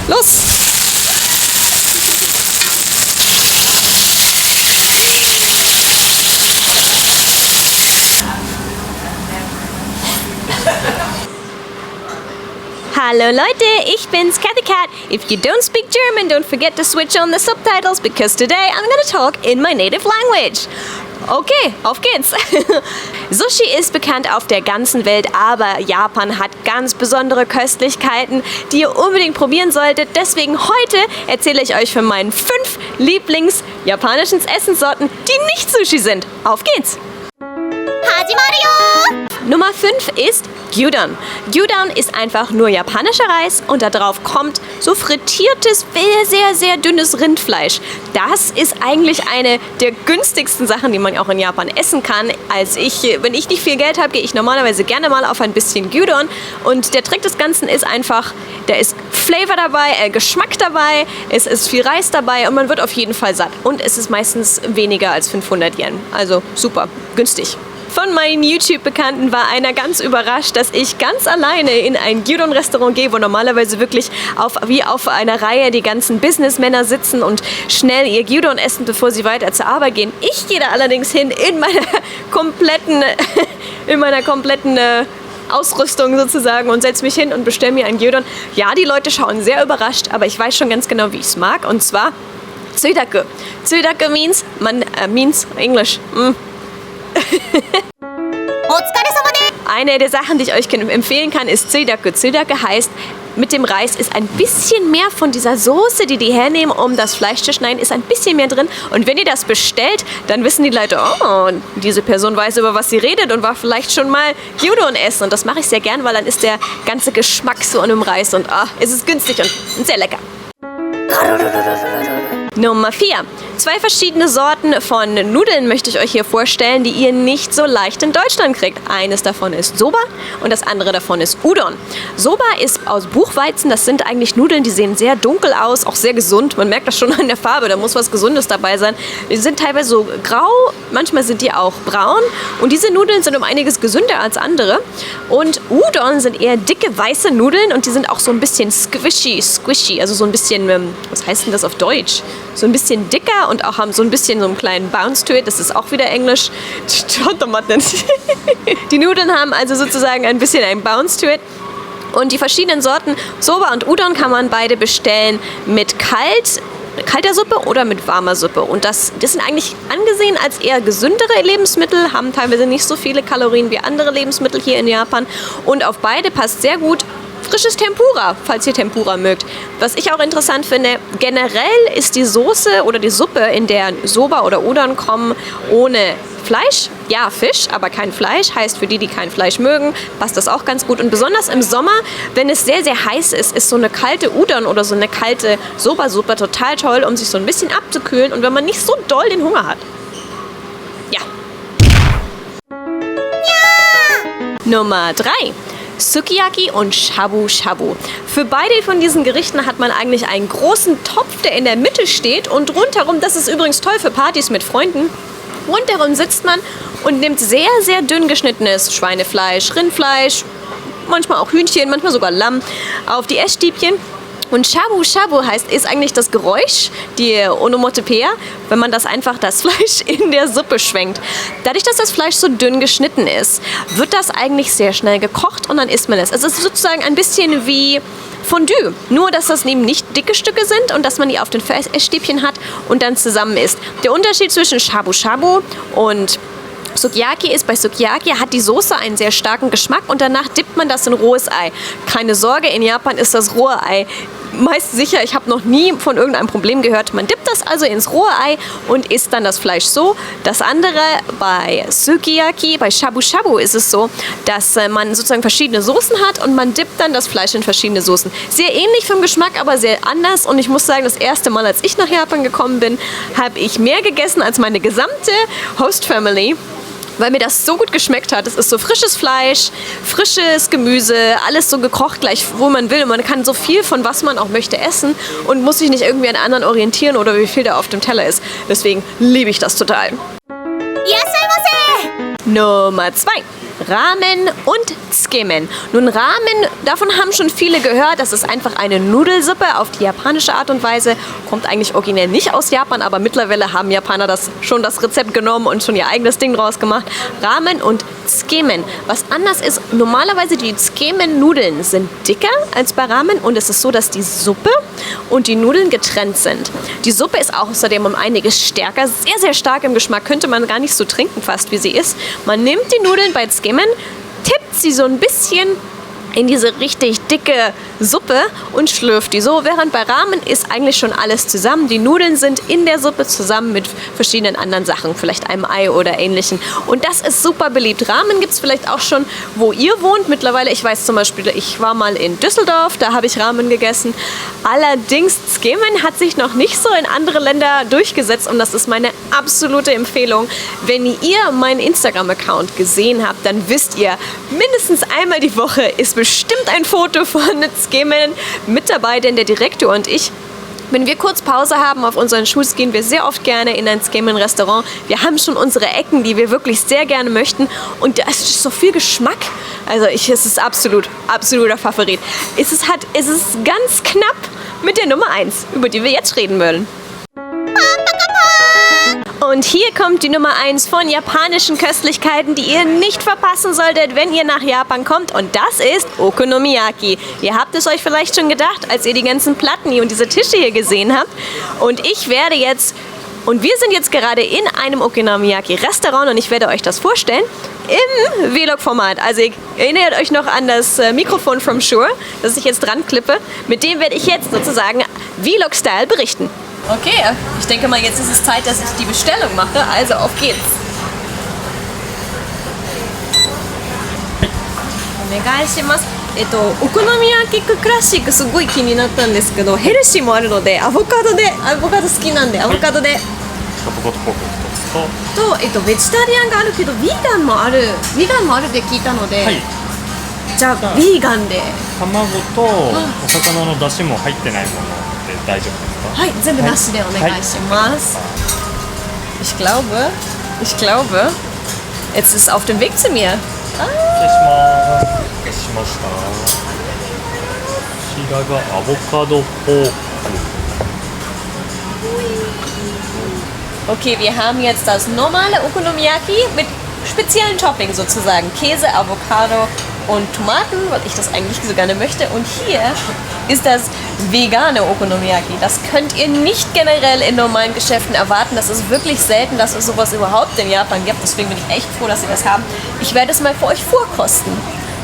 Los! Hallo Leute, ich bin's, Cathy Cat. If you don't speak German, don't forget to switch on the subtitles because today I'm gonna talk in my native language. Okay, auf geht's. Sushi ist bekannt auf der ganzen Welt, aber Japan hat ganz besondere Köstlichkeiten, die ihr unbedingt probieren solltet. Deswegen heute erzähle ich euch von meinen 5 Lieblings-japanischen Essenssorten, die nicht Sushi sind. Auf geht's! Nummer 5 ist Gyudon. Gyudon ist einfach nur japanischer Reis und darauf kommt so frittiertes, sehr dünnes Rindfleisch. Das ist eigentlich eine der günstigsten Sachen, die man auch in Japan essen kann. Wenn ich nicht viel Geld habe, gehe ich normalerweise gerne mal auf ein bisschen Gyudon. Und der Trick des Ganzen ist einfach, da ist Flavor dabei, Geschmack dabei, es ist viel Reis dabei und man wird auf jeden Fall satt. Und es ist meistens weniger als 500 Yen. Also super, günstig. Von meinen YouTube-Bekannten war einer ganz überrascht, dass ich ganz alleine in ein Gyudon-Restaurant gehe, wo normalerweise wirklich wie auf einer Reihe die ganzen Businessmänner sitzen und schnell ihr Gyudon essen, bevor sie weiter zur Arbeit gehen. Ich gehe da allerdings hin in meiner kompletten Ausrüstung sozusagen und setze mich hin und bestelle mir ein Gyudon. Ja, die Leute schauen sehr überrascht, aber ich weiß schon ganz genau, wie ich es mag. Und zwar Tsuidaku. Tsuidaku means English. Eine der Sachen, die ich euch empfehlen kann, ist Tsuidaku. Tsuidaku heißt, mit dem Reis ist ein bisschen mehr von dieser Soße, die hernehmen, um das Fleisch zu schneiden, ist ein bisschen mehr drin. Und wenn ihr das bestellt, dann wissen die Leute, oh, diese Person weiß, über was sie redet und war vielleicht schon mal Gyudon essen. Und das mache ich sehr gern, weil dann ist der ganze Geschmack so an dem Reis und es ist günstig und sehr lecker. Nummer 4. 2 verschiedene Sorten von Nudeln möchte ich euch hier vorstellen, die ihr nicht so leicht in Deutschland kriegt. Eines davon ist Soba und das andere davon ist Udon. Soba ist aus Buchweizen, das sind eigentlich Nudeln, die sehen sehr dunkel aus, auch sehr gesund. Man merkt das schon an der Farbe, da muss was Gesundes dabei sein. Die sind teilweise so grau, manchmal sind die auch braun und diese Nudeln sind um einiges gesünder als andere. Und Udon sind eher dicke, weiße Nudeln und die sind auch so ein bisschen squishy, also so ein bisschen, was heißt denn das auf Deutsch? So ein bisschen dicker und auch haben so ein bisschen so einen kleinen Bounce to it. Das ist auch wieder Englisch. Die Nudeln haben also sozusagen ein bisschen einen Bounce to it. Und die verschiedenen Sorten Soba und Udon kann man beide bestellen mit kalter Suppe oder mit warmer Suppe. Und das sind eigentlich angesehen als eher gesündere Lebensmittel, haben teilweise nicht so viele Kalorien wie andere Lebensmittel hier in Japan. Und auf beide passt sehr gut frisches Tempura, falls ihr Tempura mögt. Was ich auch interessant finde, generell ist die Soße oder die Suppe, in der Soba oder Udon kommen, ohne Fleisch. Ja, Fisch, aber kein Fleisch. Heißt, für die kein Fleisch mögen, passt das auch ganz gut. Und besonders im Sommer, wenn es sehr heiß ist so eine kalte Udon oder so eine kalte Soba-Suppe total toll, um sich so ein bisschen abzukühlen und wenn man nicht so doll den Hunger hat. Ja. Nummer 3. Sukiyaki und Shabu Shabu. Für beide von diesen Gerichten hat man eigentlich einen großen Topf, der in der Mitte steht und rundherum, das ist übrigens toll für Partys mit Freunden, rundherum sitzt man und nimmt sehr dünn geschnittenes Schweinefleisch, Rindfleisch, manchmal auch Hühnchen, manchmal sogar Lamm auf die Essstäbchen. Und Shabu Shabu ist eigentlich das Geräusch, die Onomatopoeia, wenn man das Fleisch in der Suppe schwenkt. Dadurch, dass das Fleisch so dünn geschnitten ist, wird das eigentlich sehr schnell gekocht und dann isst man es. Es ist sozusagen ein bisschen wie Fondue, nur dass das eben nicht dicke Stücke sind und dass man die auf den Essstäbchen hat und dann zusammen isst. Der Unterschied zwischen Shabu Shabu und Sukiyaki ist, bei Sukiyaki hat die Soße einen sehr starken Geschmack und danach dippt man das in rohes Ei. Keine Sorge, in Japan ist das rohe Ei meist sicher. Ich habe noch nie von irgendeinem Problem gehört. Man dippt das also ins rohe Ei und isst dann das Fleisch so. Das andere bei Sukiyaki, bei Shabu Shabu ist es so, dass man sozusagen verschiedene Soßen hat und man dippt dann das Fleisch in verschiedene Soßen. Sehr ähnlich vom Geschmack, aber sehr anders und ich muss sagen, das erste Mal, als ich nach Japan gekommen bin, habe ich mehr gegessen als meine gesamte Host-Family, weil mir das so gut geschmeckt hat. Es ist so frisches Fleisch, frisches Gemüse, alles so gekocht gleich, wo man will. Und man kann so viel von was man auch möchte essen und muss sich nicht irgendwie an anderen orientieren oder wie viel da auf dem Teller ist. Deswegen liebe ich das total. Nummer 2. Ramen und Tsukemen. Nun, Ramen, davon haben schon viele gehört. Das ist einfach eine Nudelsuppe auf die japanische Art und Weise. Kommt eigentlich originell nicht aus Japan, aber mittlerweile haben Japaner das Rezept genommen und schon ihr eigenes Ding draus gemacht. Ramen und Tsukemen. Was anders ist, normalerweise die Tsukemen-Nudeln sind dicker als bei Ramen und es ist so, dass die Suppe und die Nudeln getrennt sind. Die Suppe ist außerdem um einiges stärker, sehr, sehr stark im Geschmack. Könnte man gar nicht so trinken fast, wie sie ist. Man nimmt die Nudeln bei Tsukemen, tippt sie so ein bisschen in diese richtig dicke Suppe und schlürft die so. Während bei Ramen ist eigentlich schon alles zusammen. Die Nudeln sind in der Suppe zusammen mit verschiedenen anderen Sachen, vielleicht einem Ei oder ähnlichen. Und das ist super beliebt. Ramen gibt es vielleicht auch schon, wo ihr wohnt. Mittlerweile, ich weiß zum Beispiel, ich war mal in Düsseldorf, da habe ich Ramen gegessen. Allerdings, Tsukemen hat sich noch nicht so in andere Länder durchgesetzt und das ist meine absolute Empfehlung. Wenn ihr meinen Instagram-Account gesehen habt, dann wisst ihr, mindestens einmal die Woche ist bestimmt ein Foto von Tsukemen mit dabei, denn der Direktor und ich, wenn wir kurz Pause haben auf unseren Schools, gehen wir sehr oft gerne in ein Tsukemen-Restaurant. Wir haben schon unsere Ecken, die wir wirklich sehr gerne möchten und da ist so viel Geschmack. Also es ist absoluter Favorit. Es ist ganz knapp mit der Nummer 1, über die wir jetzt reden wollen. Und hier kommt die Nummer 1 von japanischen Köstlichkeiten, die ihr nicht verpassen solltet, wenn ihr nach Japan kommt. Und das ist Okonomiyaki. Ihr habt es euch vielleicht schon gedacht, als ihr die ganzen Platten hier und diese Tische hier gesehen habt. Und wir sind jetzt gerade in einem Okonomiyaki-Restaurant und ich werde euch das vorstellen im Vlog-Format. Also ihr erinnert euch noch an das Mikrofon from Shure, das ich jetzt dran klippe. Mit dem werde ich jetzt sozusagen Vlog-Style berichten. Okay, ich denke mal, jetzt ist es Zeit, dass ich die Bestellung mache. Also auf geht's. お願いします。お好み焼きクラシックすごい気になったんですけど、ヘルシーもあるのでアボカド好きなんでアボカドで。アボカドポーク1つと、ベジタリアンがあるけどヴィーガンもあるって聞いたので、はい、じゃあヴィーガンで。卵とお魚の出汁も入ってないもので大丈夫ですか？はい、全部なしでお願いします。Ich glaube, jetzt ist es auf dem Weg zu mir. 失礼します。お待たせしました。こちらがアボカドポーク。Okay, wir haben jetzt das normale Okonomiyaki mit speziellen Topping sozusagen. Käse, Avocado und Tomaten, weil ich das eigentlich so gerne möchte. Und hier ist das vegane Okonomiyaki. Das könnt ihr nicht generell in normalen Geschäften erwarten. Das ist wirklich selten, dass es sowas überhaupt in Japan gibt. Deswegen bin ich echt froh, dass sie das haben. Ich werde es mal für euch vorkosten.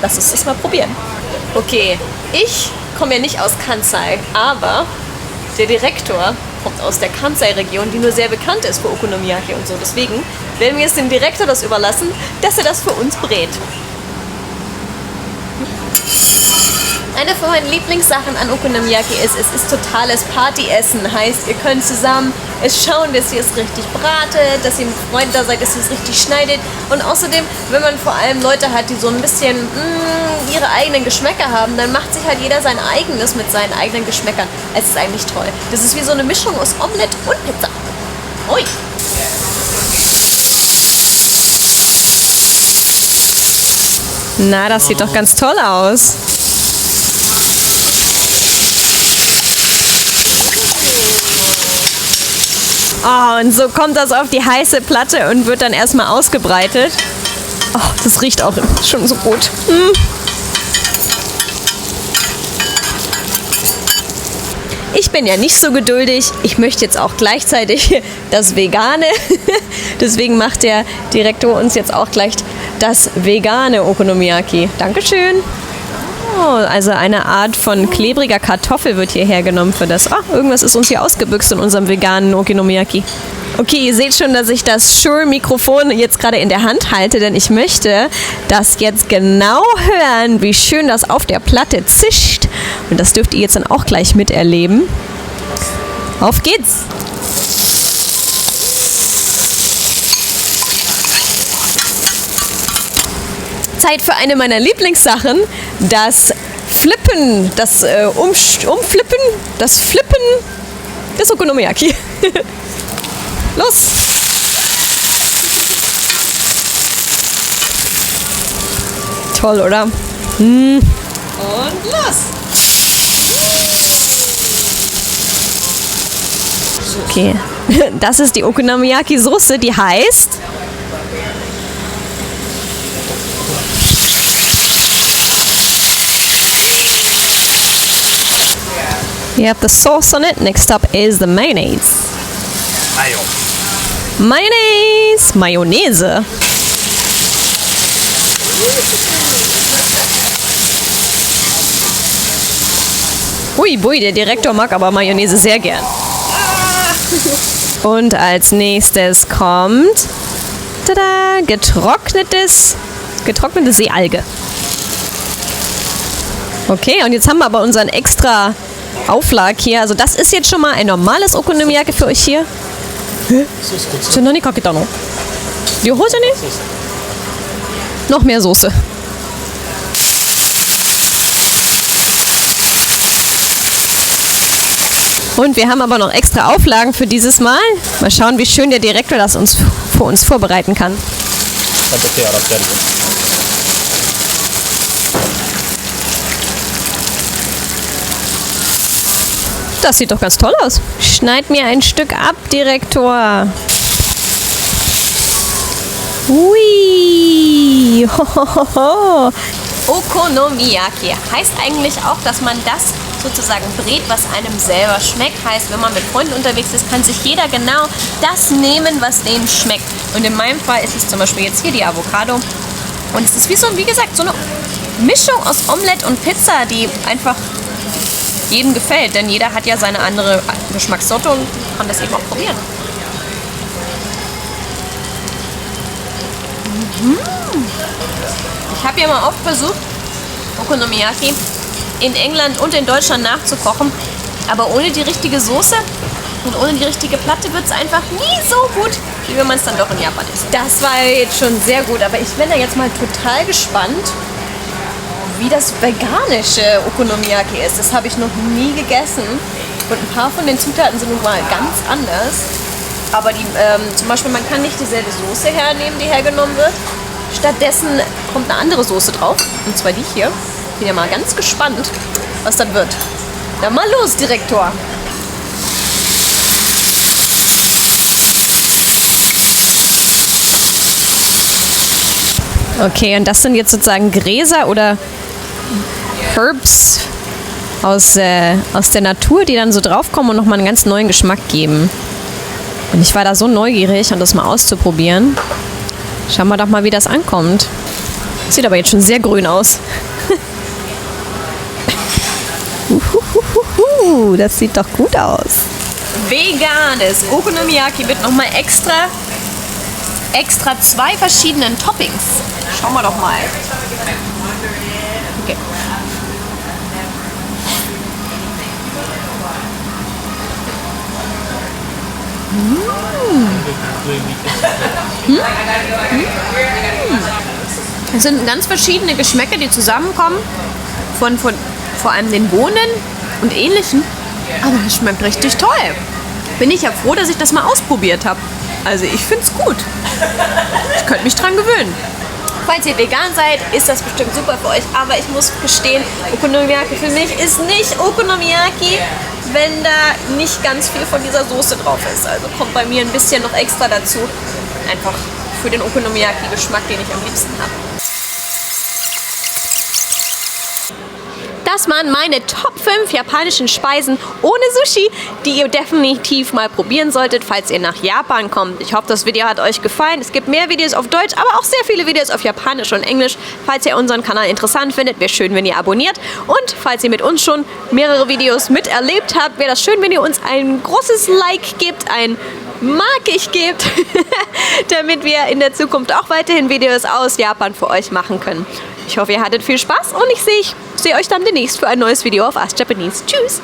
Lasst uns das mal probieren. Okay, ich komme ja nicht aus Kansai, aber der Direktor kommt aus der Kansai-Region, die nur sehr bekannt ist für Okonomiyaki und so. Deswegen werden wir es dem Direktor das überlassen, dass er das für uns brät. Eine von meinen Lieblingssachen an Okonomiyaki ist, es ist totales Partyessen. Heißt, ihr könnt zusammen es schauen, dass ihr es richtig bratet, dass ihr mit Freunden da seid, dass ihr es richtig schneidet. Und außerdem, wenn man vor allem Leute hat, die so ein bisschen ihre eigenen Geschmäcker haben, dann macht sich halt jeder sein eigenes mit seinen eigenen Geschmäckern. Es ist eigentlich toll. Das ist wie so eine Mischung aus Omelette und Pizza. Ui! Na, das sieht doch ganz toll aus. Oh, und so kommt das auf die heiße Platte und wird dann erstmal ausgebreitet. Oh, das riecht auch schon so gut. Ich bin ja nicht so geduldig. Ich möchte jetzt auch gleichzeitig das Vegane. Deswegen macht der Direktor uns jetzt auch gleich das vegane Okonomiyaki. Dankeschön. Oh, also eine Art von klebriger Kartoffel wird hier hergenommen für das. Ah, irgendwas ist uns hier ausgebüxt in unserem veganen Okonomiyaki. Okay, ihr seht schon, dass ich das Shure-Mikrofon jetzt gerade in der Hand halte, denn ich möchte das jetzt genau hören, wie schön das auf der Platte zischt. Und das dürft ihr jetzt dann auch gleich miterleben. Auf geht's! Zeit für eine meiner Lieblingssachen, das Flippen, das Umflippen, das Flippen des Okonomiyaki. Los! Toll, oder? Und los! Okay, das ist die Okonomiyaki-Soße, die heißt... You have the sauce on it. Next up is the mayonnaise. Mayonnaise. Mayonnaise. Ui, bui, der Direktor mag aber Mayonnaise sehr gern. Und als nächstes kommt tada, getrocknete Seealge. Okay, und jetzt haben wir aber unseren extra Auflag hier. Also das ist jetzt schon mal ein normales Okonomiyaki für euch hier. Noch mehr Soße. Und wir haben aber noch extra Auflagen für dieses Mal. Mal schauen, wie schön der Direktor das für uns vorbereiten kann. Das sieht doch ganz toll aus. Schneid mir ein Stück ab, Direktor. Ui. Hohoho. Okonomiyaki heißt eigentlich auch, dass man das sozusagen brät, was einem selber schmeckt. Heißt, wenn man mit Freunden unterwegs ist, kann sich jeder genau das nehmen, was denen schmeckt. Und in meinem Fall ist es zum Beispiel jetzt hier die Avocado. Und es ist wie gesagt, so eine Mischung aus Omelette und Pizza, die einfach jedem gefällt. Denn jeder hat ja seine andere Geschmackssorte und kann das eben auch probieren. Ich habe ja mal oft versucht, Okonomiyaki in England und in Deutschland nachzukochen, aber ohne die richtige Soße und ohne die richtige Platte wird es einfach nie so gut, wie wenn man es dann doch in Japan isst. Das war jetzt schon sehr gut, aber ich bin da jetzt mal total gespannt, wie das veganische Okonomiyaki ist. Das habe ich noch nie gegessen und ein paar von den Zutaten sind nun mal ganz anders. Aber zum Beispiel, man kann nicht dieselbe Soße hernehmen, die hergenommen wird. Stattdessen kommt eine andere Soße drauf, und zwar die hier. Ich bin ja mal ganz gespannt, was das wird. Dann mal los, Direktor. Okay, und das sind jetzt sozusagen Gräser oder Herbs aus der Natur, die dann so draufkommen und nochmal einen ganz neuen Geschmack geben. Und ich war da so neugierig, um das mal auszuprobieren. Schauen wir doch mal, wie das ankommt. Sieht aber jetzt schon sehr grün aus. Das sieht doch gut aus. Veganes Okonomiyaki mit nochmal extra 2 verschiedenen Toppings. Schauen wir doch mal. Okay. Es sind ganz verschiedene Geschmäcker, die zusammenkommen. Von vor allem den Bohnen und Ähnlichem. Aber es schmeckt richtig toll. Bin ich ja froh, dass ich das mal ausprobiert habe. Also ich finde es gut. Ich könnte mich dran gewöhnen. Falls ihr vegan seid, ist das bestimmt super für euch. Aber ich muss gestehen, Okonomiyaki für mich ist nicht Okonomiyaki, wenn da nicht ganz viel von dieser Soße drauf ist. Also kommt bei mir ein bisschen noch extra dazu. Einfach für den Okonomiyaki-Geschmack, den ich am liebsten habe. Das waren meine Top 5 japanischen Speisen ohne Sushi, die ihr definitiv mal probieren solltet, falls ihr nach Japan kommt. Ich hoffe, das Video hat euch gefallen. Es gibt mehr Videos auf Deutsch, aber auch sehr viele Videos auf Japanisch und Englisch. Falls ihr unseren Kanal interessant findet, wäre schön, wenn ihr abonniert. Und falls ihr mit uns schon mehrere Videos miterlebt habt, wäre das schön, wenn ihr uns ein großes Like gebt, ein Mag ich gebt, damit wir in der Zukunft auch weiterhin Videos aus Japan für euch machen können. Ich hoffe, ihr hattet viel Spaß und ich sehe euch dann demnächst für ein neues Video auf Ask Japanese. Tschüss!